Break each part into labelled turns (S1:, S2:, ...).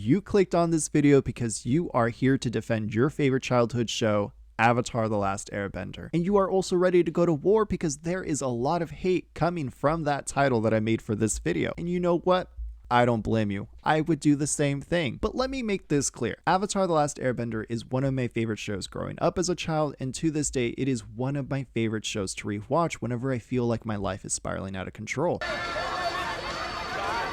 S1: you clicked on this video because you are here to defend your favorite childhood show, Avatar: The Last Airbender. And you are also ready to go to war because there is a lot of hate coming from that title that I made for this video. And you know what? I don't blame you. I would do the same thing. But let me make this clear. Avatar: The Last Airbender is one of my favorite shows growing up as a child, and to this day, it is one of my favorite shows to rewatch whenever I feel like my life is spiraling out of control.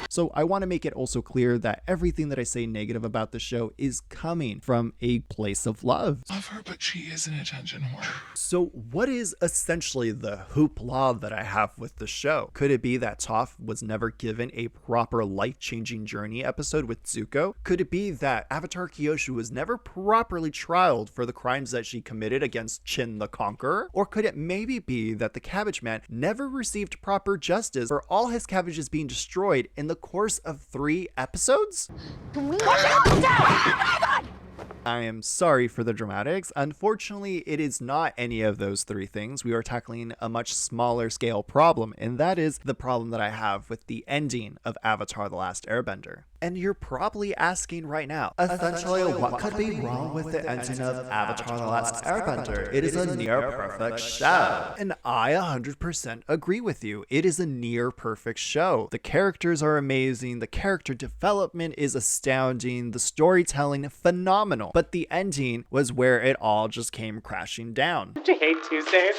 S1: So I want to make it also clear that everything that I say negative about the show is coming from a place of love.
S2: Love her, but she is an attention whore.
S1: So what is essentially the hoopla that I have with the show? Could it be that Toph was never given a proper life-changing journey episode with Zuko? Could it be that Avatar Kyoshi was never properly trialed for the crimes that she committed against Chin the Conqueror? Or could it maybe be that the Cabbage Man never received proper justice for all his cabbages being destroyed in the course of 3 episodes? I am sorry for the dramatics. Unfortunately, it is not any of those 3 things. We are tackling a much smaller scale problem, and that is the problem that I have with the ending of Avatar: The Last Airbender. And you're probably asking right now, essentially, what could be wrong with the ending of Avatar: The Last Airbender? It is a near-perfect show. And I 100% agree with you. It is a near-perfect show. The characters are amazing, the character development is astounding, the storytelling phenomenal. But the ending was where it all just came crashing down.
S3: Do you hate Tuesdays?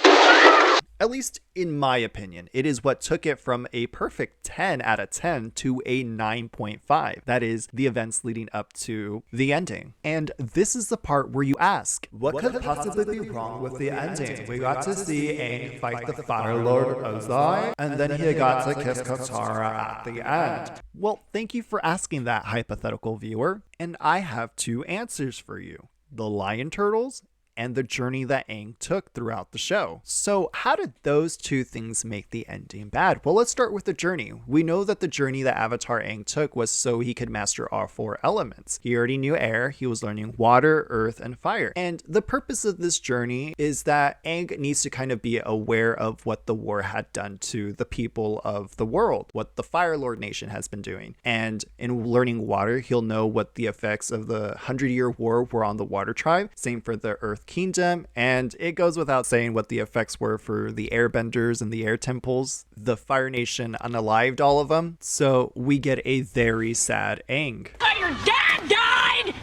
S1: At least in my opinion, it is what took it from a perfect 10 out of 10 to a 9.5. That is the events leading up to the ending. And this is the part where you ask, what could possibly be wrong with the ending? We got to see Aang fight the Fire Lord Ozai, and then he got to kiss Katara at the end. Well, thank you for asking that, hypothetical viewer. And I have 2 answers for you. The Lion Turtles and the journey that Aang took throughout the show. So how did those 2 things make the ending bad? Well, let's start with the journey. We know that the journey that Avatar Aang took was so he could master all 4 elements. He already knew air, he was learning water, earth, and fire. And the purpose of this journey is that Aang needs to kind of be aware of what the war had done to the people of the world, what the Fire Lord Nation has been doing. And in learning water, he'll know what the effects of the 100-year war were on the Water Tribe. Same for the Earth Kingdom, and it goes without saying what the effects were for the Airbenders and the Air Temples. The Fire Nation unalived all of them, so we get a very sad Aang.
S4: Oh, your dad died!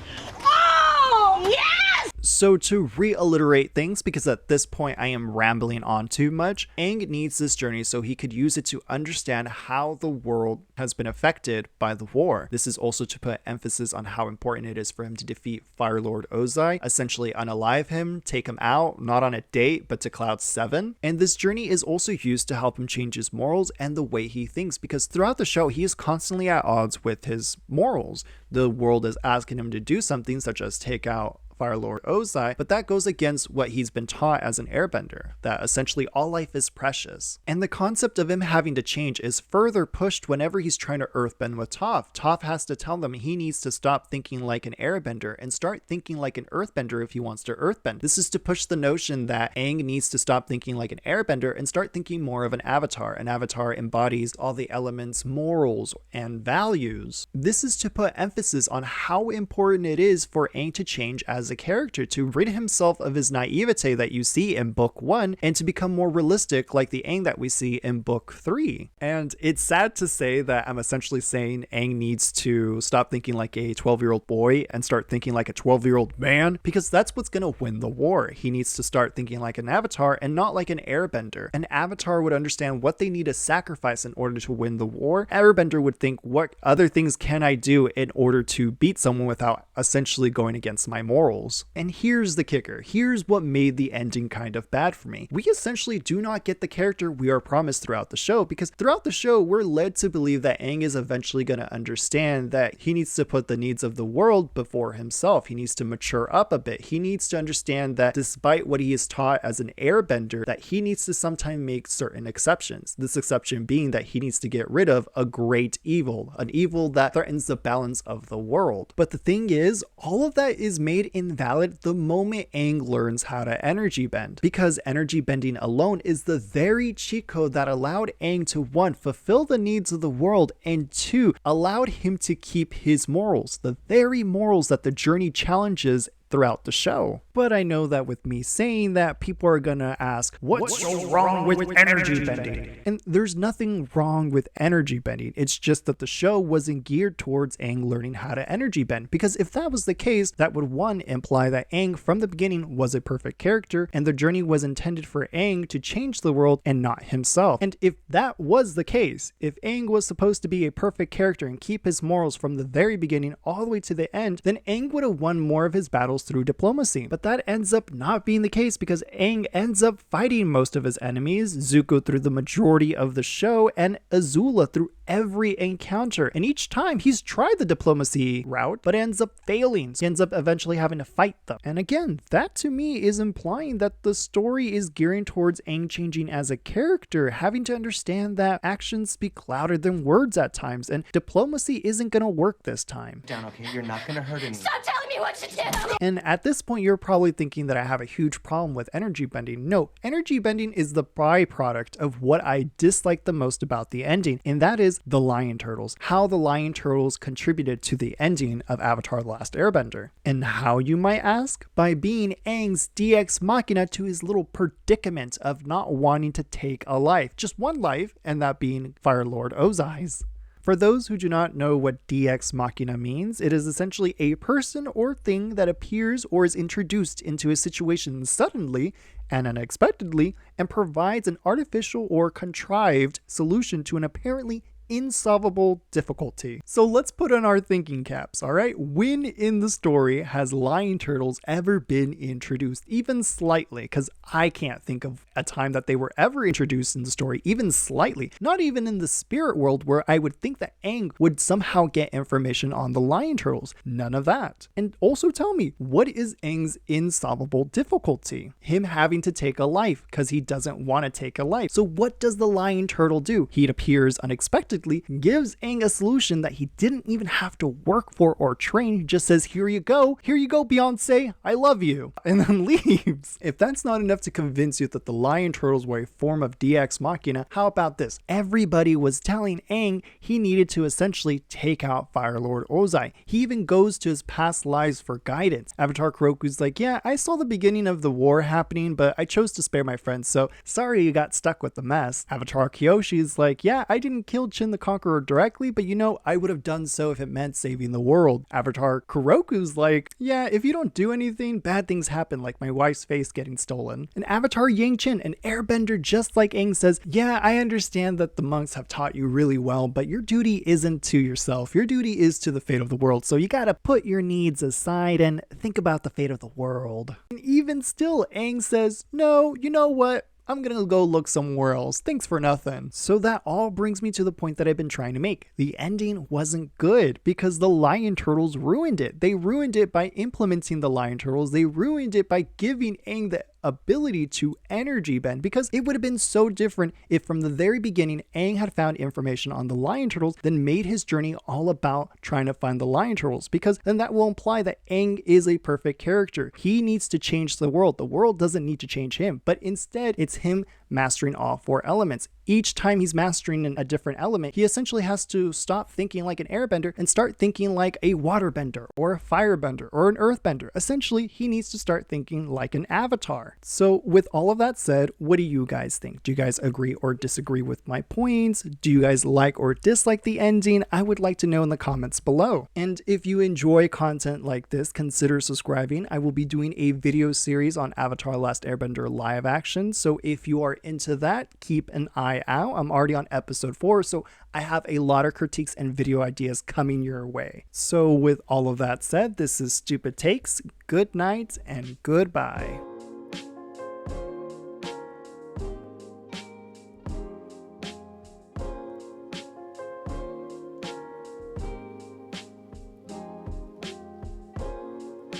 S4: Oh, yes!
S1: So to realliterate things, because at this point I am rambling on too much, Aang needs this journey so he could use it to understand how the world has been affected by the war. This is also to put emphasis on how important it is for him to defeat Fire Lord Ozai, essentially unalive him, take him out, not on a date, but to Cloud 7. And this journey is also used to help him change his morals and the way he thinks, because throughout the show he is constantly at odds with his morals. The world is asking him to do something such as take out Fire Lord Ozai, but that goes against what he's been taught as an airbender, that essentially all life is precious. And the concept of him having to change is further pushed whenever he's trying to earthbend with Toph. Toph has to tell him he needs to stop thinking like an airbender and start thinking like an earthbender if he wants to earthbend. This is to push the notion that Aang needs to stop thinking like an airbender and start thinking more of an avatar. An avatar embodies all the elements, morals, and values. This is to put emphasis on how important it is for Aang to change as a character, to rid himself of his naivete that you see in book 1 and to become more realistic like the Aang that we see in book 3. And it's sad to say that I'm essentially saying Aang needs to stop thinking like a 12-year-old boy and start thinking like a 12-year-old man, because that's what's gonna win the war. He needs to start thinking like an avatar and not like an airbender. An avatar would understand what they need to sacrifice in order to win the war. Airbender would think, what other things can I do in order to beat someone without essentially going against my morals? And here's the kicker. Here's what made the ending kind of bad for me. We essentially do not get the character we are promised throughout the show, because throughout the show, we're led to believe that Aang is eventually going to understand that he needs to put the needs of the world before himself. He needs to mature up a bit. He needs to understand that despite what he is taught as an airbender, that he needs to sometimes make certain exceptions. This exception being that he needs to get rid of a great evil, an evil that threatens the balance of the world. But the thing is, all of that is made in invalid the moment Aang learns how to energy bend, because energy bending alone is the very cheat code that allowed Aang to 1. Fulfill the needs of the world, and 2. allowed him to keep his morals, the very morals that the journey challenges throughout the show. But I know that with me saying that, people are gonna ask, what's so wrong with energy bending? And there's nothing wrong with energy bending. It's just that the show wasn't geared towards Aang learning how to energy bend, because if that was the case, that would 1. imply that Aang from the beginning was a perfect character, and the journey was intended for Aang to change the world and not himself. And if that was the case, if Aang was supposed to be a perfect character and keep his morals from the very beginning all the way to the end, then Aang would have won more of his battles through diplomacy. But that ends up not being the case, because Aang ends up fighting most of his enemies, Zuko through the majority of the show, and Azula through every encounter. And each time he's tried the diplomacy route, but ends up failing. So he ends up eventually having to fight them. And again, that to me is implying that the story is gearing towards Aang changing as a character, having to understand that actions speak louder than words at times, and diplomacy isn't gonna work this time.
S3: Down, okay? You're not gonna hurt anyone.
S4: Stop telling me what to do!
S1: And at this point, you're probably thinking that I have a huge problem with energy bending. No, energy bending is the byproduct of what I dislike the most about the ending, and that is the Lion Turtles. How the Lion Turtles contributed to the ending of Avatar: The Last Airbender. And how, you might ask? By being Aang's DX Machina to his little predicament of not wanting to take a life. Just one life, and that being Fire Lord Ozai's. For those who do not know what DX Machina means, it is essentially a person or thing that appears or is introduced into a situation suddenly and unexpectedly and provides an artificial or contrived solution to an apparently insolvable difficulty. So let's put on our thinking caps, alright? When in the story has Lion Turtles ever been introduced, even slightly? Because I can't think of a time that they were ever introduced in the story, even slightly. Not even in the spirit world, where I would think that Aang would somehow get information on the Lion Turtles. None of that. And also tell me, what is Aang's insolvable difficulty? Him having to take a life because he doesn't want to take a life. So what does the Lion Turtle do? He appears unexpectedly, gives Aang a solution that he didn't even have to work for or train. He just says, here you go, Beyonce, I love you, and then leaves. If that's not enough to convince you that the Lion Turtles were a form of DX Machina, how about this? Everybody was telling Aang he needed to essentially take out Fire Lord Ozai. He even goes to his past lives for guidance. Avatar Kuroku's like, yeah, I saw the beginning of the war happening, but I chose to spare my friends, so sorry you got stuck with the mess. Avatar Kyoshi's like, yeah, I didn't kill Chin the Conqueror directly, but I would have done so if it meant saving the world. Avatar Kuroku's like, yeah, if you don't do anything, bad things happen, like my wife's face getting stolen. And Avatar Yang Chin, an airbender just like Aang, says, yeah, I understand that the monks have taught you really well, but your duty isn't to yourself. Your duty is to the fate of the world, so you gotta put your needs aside and think about the fate of the world. And even still, Aang says, no, you know what? I'm gonna go look somewhere else. Thanks for nothing. So that all brings me to the point that I've been trying to make. The ending wasn't good because the Lion Turtles ruined it. They ruined it by implementing the Lion Turtles. They ruined it by giving Aang the ability to energy bend, because it would have been so different if from the very beginning Aang had found information on the Lion Turtles, then made his journey all about trying to find the Lion Turtles, because then that will imply that Aang is a perfect character. He needs to change the world. The world doesn't need to change him, but instead it's him mastering all 4 elements. Each time he's mastering a different element, he essentially has to stop thinking like an airbender and start thinking like a waterbender or a firebender or an earthbender. Essentially, he needs to start thinking like an avatar. So with all of that said, what do you guys think? Do you guys agree or disagree with my points? Do you guys like or dislike the ending? I would like to know in the comments below. And if you enjoy content like this, consider subscribing. I will be doing a video series on Avatar: The Last Airbender live action. So if you are into that, keep an eye out. I'm already on episode 4, so I have a lot of critiques and video ideas coming your way. So with all of that said, this is Stupid Takes. Good night and goodbye.